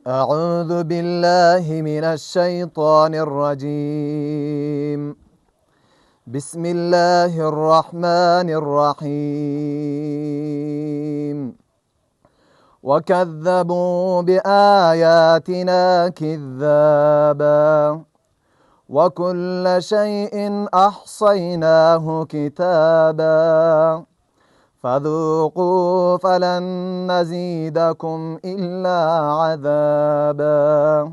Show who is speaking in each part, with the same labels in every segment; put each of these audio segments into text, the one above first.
Speaker 1: أعوذ بالله من الشيطان الرجيم. بسم الله الرحمن الرحيم. وكذبوا بآياتنا كذابا وكل شيء أحصيناه كتابا فذوقوا فلن نزيدكم إلا عذابا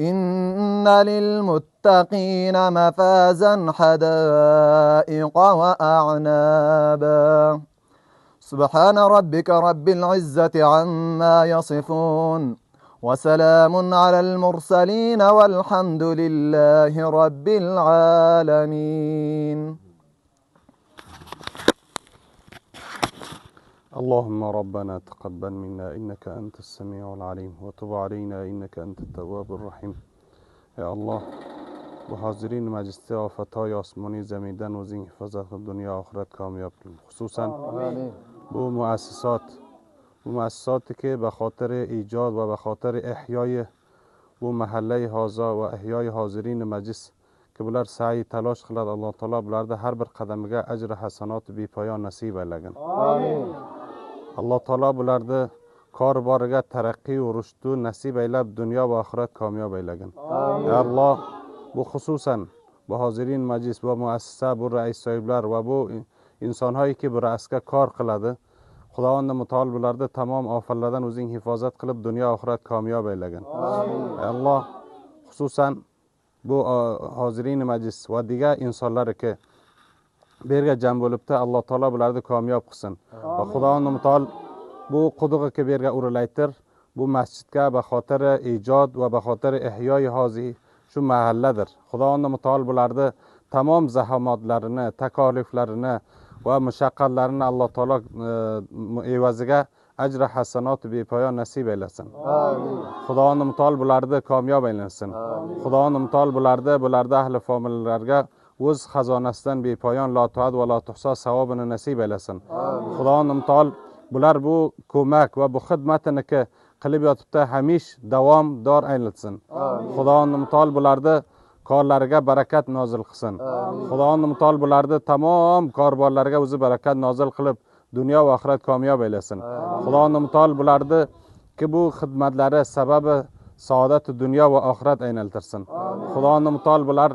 Speaker 1: إن للمتقين مفازا حدائق وأعنابا سبحان ربك رب العزة عما يصفون وسلام على المرسلين والحمد لله رب العالمين.
Speaker 2: اللهم ربنا تقبل منا إنك أنت السميع العليم وتب علينا إنك أنت التواب الرحيم. يا الله و حاضرین مجلس آفتهای آسمانی زمیدن و زین حفاظت دنیا آخرت کامیاب کنیم. خصوصا بو مؤسساتی که به خاطر ایجاد و به خاطر احیای بو محله هازا و احیای حاضرین مجلس که بلر سعی تلاش خلد الله تعالی بلرده هر بر قدمگه اجر حسنات بی پایان نصیب لگن. الله تعالی بلرده کار بارگه ترقی و رشد و نصیب ایلب دنیا و آخرت کامیاب ایلگن. یا الله بو خصوصا با حاضرین مجلس با مؤسسه بو رئیس صاحبلر و بو انسان هایی که بر اسکه کار قلده خداوند متعال بلرده تمام آفرلدن و زین حفاظت قلب دنیا آخرت کامیاب ایلگن. یا الله خصوصا بو حاضرین مجلس و دیگه انسانلر که برگه جنب بلبته الله تعالی بلرده کامیاب قسن و خداوند متعال بو قدوغه که برگه اورلیتر بو مسجد که به خاطر ایجاد و به خاطر احیای حاضی شو محله در خداوند متعال بلرده تمام زحماتlarını تکالیفlerini و مشقتlerini الله تعالی ایوازگه اجر حسنات بی پایان نصیب ایلسن. خداوند متعال بلرده کامیاب ایلسن. خداوند متعال بلرده اهل فامیلlerge وز خزانستن بی پایان لا تعد و لا تحصا ثواب نصیب ایلسن. خداوند متعال بلر بو کمک و بو خدمتن که قلبیاتبته همیش دوام دار ایلسن. خداوند متعال بلرده کارlarga برکت نازل قسن. خداوند متعال بلرده تمام کاربارlarga وز برکت نازل قلب دنیا و آخرت کامیاب ایلسن. خداوند متعال بلرده که بو خدمتلره سبب سعادت دنیا و آخرت اینلترسن. خداوند متعال بلر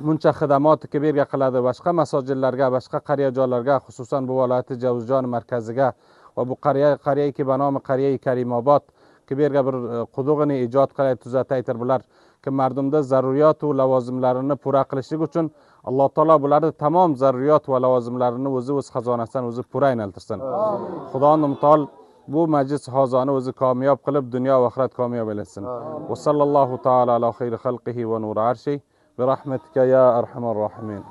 Speaker 2: منچه خدمات که بیرگه قلده باشقه مساجدلرگه باشقه قریه جالرگه خصوصا بو ولایت جوزجان مرکزگه و بو قریه که به نام قریه کریم آباد که بیرگه بر قدوغنی ایجاد قلده توزته ایتر بلر که مردم ده ضروریات و لوازملرنه پورا قلشتی چون الله تعالی بلرده تمام ضروریات و لوازملرنه وزی وز خزانستن وزی پورا اینلترسن. خداوند متعال بو مجلس حاضانه وزی کامیاب قلب دنیا و آخرت کامیاب ایلسن. و صلی الله تعالی علی خیر خلقه و نور عرشه برحمتك يا أرحم الراحمين.